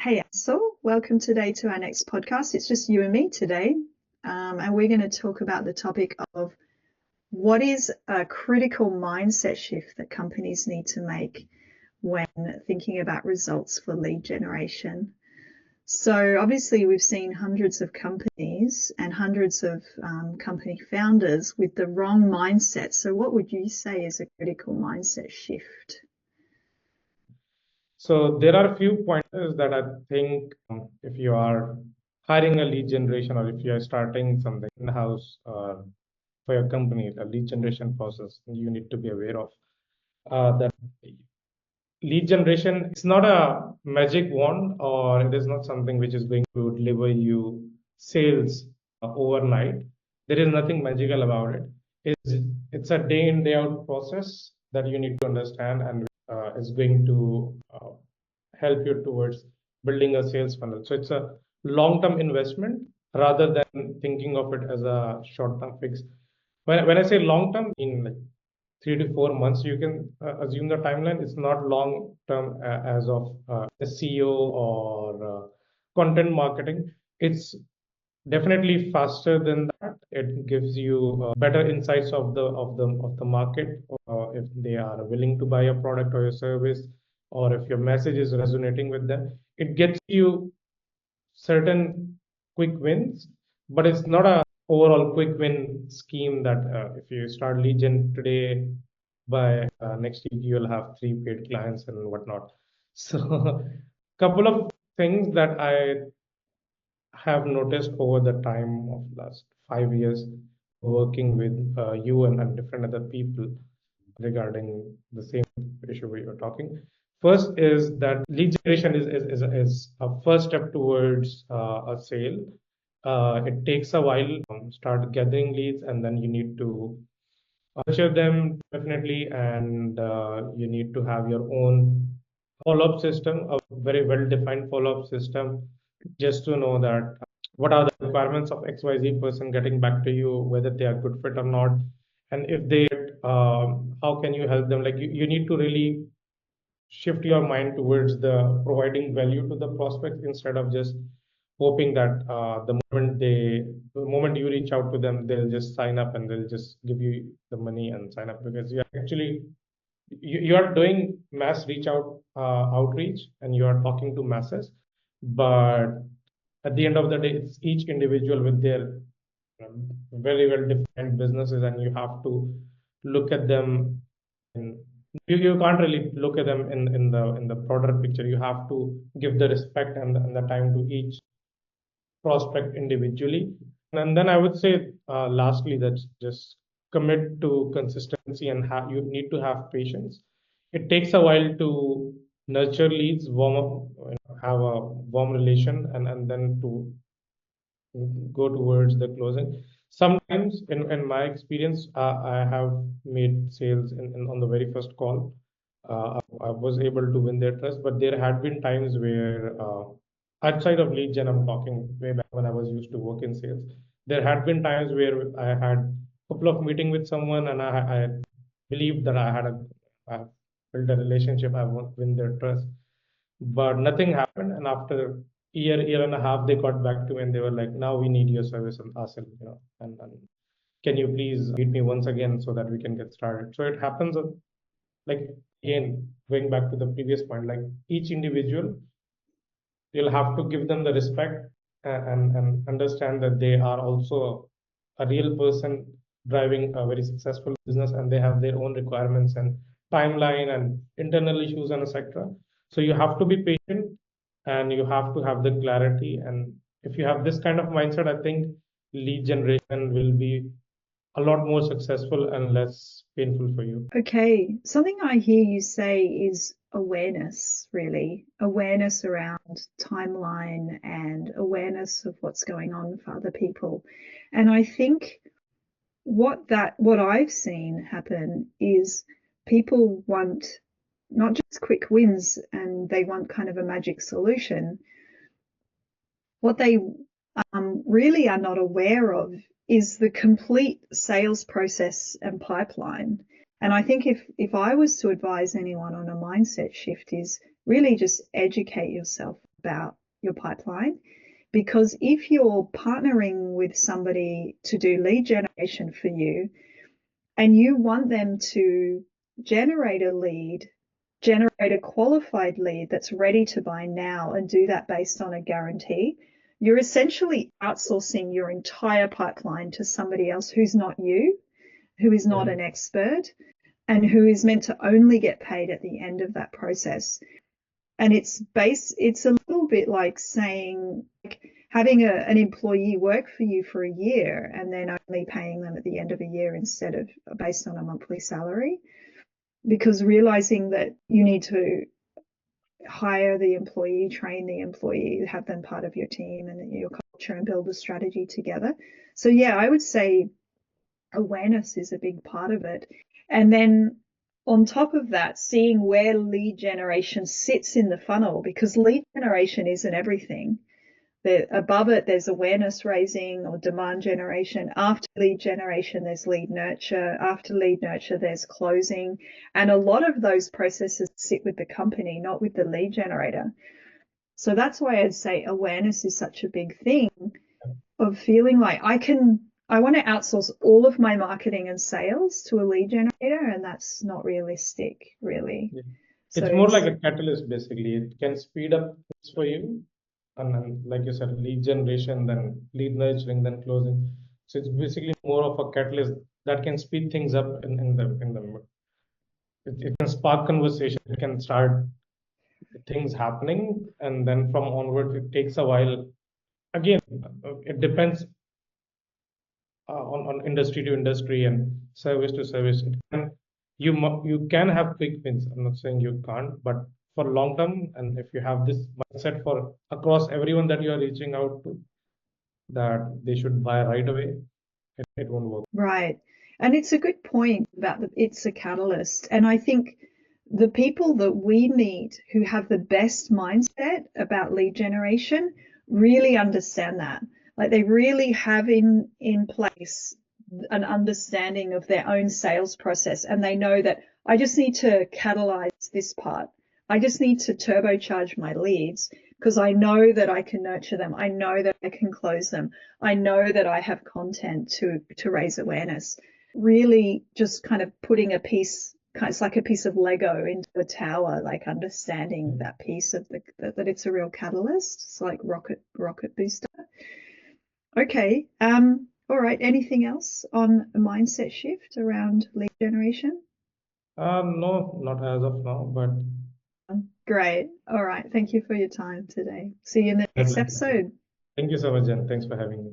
Hey, Ansel, welcome today to our next podcast. It's just you and me today, and we're going to talk about the topic of what is a critical mindset shift that companies need to make when thinking about results for lead generation. So, obviously, we've seen hundreds of companies and hundreds of company founders with the wrong mindset. So, what would you say is a critical mindset shift? So there are a few pointers that I think if you are hiring a lead generation or if you are starting something in-house for your company, a lead generation process, you need to be aware of that lead generation is not a magic wand, or it is not something which is going to deliver you sales overnight. There is nothing magical about it. It's a day in, day out process that you need to understand, and is going to help you towards building a sales funnel. So it's a long-term investment rather than thinking of it as a short-term fix. When I say long-term, in like 3 to 4 months, you can assume the timeline. It's not long-term as of SEO or content marketing. It's definitely faster than that. It gives you better insights of the market, if they are willing to buy a product or a service, or if your message is resonating with them. It gets you certain quick wins, but it's not a overall quick win scheme that if you start lead gen today, by next week you'll have 3 paid clients and whatnot. So, couple of things that I have noticed over the time of last 5 years working with you and different other people regarding the same issue we were talking. First is that lead generation is a first step towards a sale. It takes a while start gathering leads, and then you need to nurture them definitely, and you need to have your own follow-up system, a very well-defined follow-up system, just to know that what are the requirements of XYZ person getting back to you, whether they are good fit or not, and if they, how can you help them? Like you need to really shift your mind towards the providing value to the prospects instead of just hoping that the moment you reach out to them, they'll just sign up and they'll just give you the money and sign up, because you are actually you are doing mass reach out outreach, and you are talking to masses, but at the end of the day, it's each individual with their very well defined businesses, and you have to look at them in, you can't really look at them in the broader picture. You have to give the respect and the time to each prospect individually. And then I would say, lastly, that just commit to consistency, and you need to have patience. It takes a while to nurture leads, warm up, have a warm relation, and then to go towards the closing. Sometimes, in my experience, I have made sales on the very first call. I was able to win their trust, but there had been times where, outside of lead gen, I'm talking way back when I was used to work in sales. There had been times where I had a couple of meeting with someone, and I believed that I built a relationship, I won't win their trust, but nothing happened. And after year and a half, they got back to me and they were like, now we need your service and us, and can you please meet me once again so that we can get started. So it happens like, again, going back to the previous point, like each individual, you'll have to give them the respect, and understand that they are also a real person driving a very successful business, and they have their own requirements and timeline and internal issues and etc. So you have to be patient, and you have to have the clarity. And if you have this kind of mindset, I think lead generation will be a lot more successful and less painful for you. Okay, something I hear you say is awareness, really. Awareness around timeline and awareness of what's going on for other people. And I think what I've seen happen is people want not just quick wins and they want kind of a magic solution. What they really are not aware of is the complete sales process and pipeline. And I think if I was to advise anyone on a mindset shift, is really just educate yourself about your pipeline. Because if you're partnering with somebody to do lead generation for you, and you want them to generate a qualified lead that's ready to buy now and do that based on a guarantee, you're essentially outsourcing your entire pipeline to somebody else who's not you, who is not an expert, and who is meant to only get paid at the end of that process. And it's a little bit like saying, like, having an employee work for you for a year and then only paying them at the end of a year instead of based on a monthly salary, because realizing that you need to hire the employee, train the employee, have them part of your team and your culture, and build a strategy together. So yeah, I would say awareness is a big part of it. And then on top of that, seeing where lead generation sits in the funnel, because lead generation isn't everything. Above it, there's awareness raising or demand generation. After lead generation, there's lead nurture. After lead nurture, there's closing. And a lot of those processes sit with the company, not with the lead generator. So that's why I'd say awareness is such a big thing, of feeling like I want to outsource all of my marketing and sales to a lead generator, and that's not realistic, really. Yeah. So It's more like a catalyst, basically. It can speed up things for you. And then, like you said, lead generation, then lead nurturing, then closing. So it's basically more of a catalyst that can speed things up it can spark conversation, it can start things happening, and then from onwards it takes a while. Again, it depends on industry to industry and service to service. You can have quick wins. I'm not saying you can't, but for long term, and if you have this mindset for across everyone that you are reaching out to, that they should buy right away, it won't work. right. And it's a good point about it's a catalyst. And I think the people that we meet who have the best mindset about lead generation really understand that. Like, they really have in place an understanding of their own sales process, and they know that I just need to catalyze this part. I just need to turbocharge my leads, because I know that I can nurture them. I know that I can close them. I know that I have content to raise awareness. Really just kind of putting a piece, it's like a piece of Lego into a tower, like understanding that piece of that it's a real catalyst. It's like rocket booster. Okay. All right. Anything else on a mindset shift around lead generation? No, not as of now, but Great. All right. Thank you for your time today. See you in the next episode. thank you so much, Jen. Thanks for having me.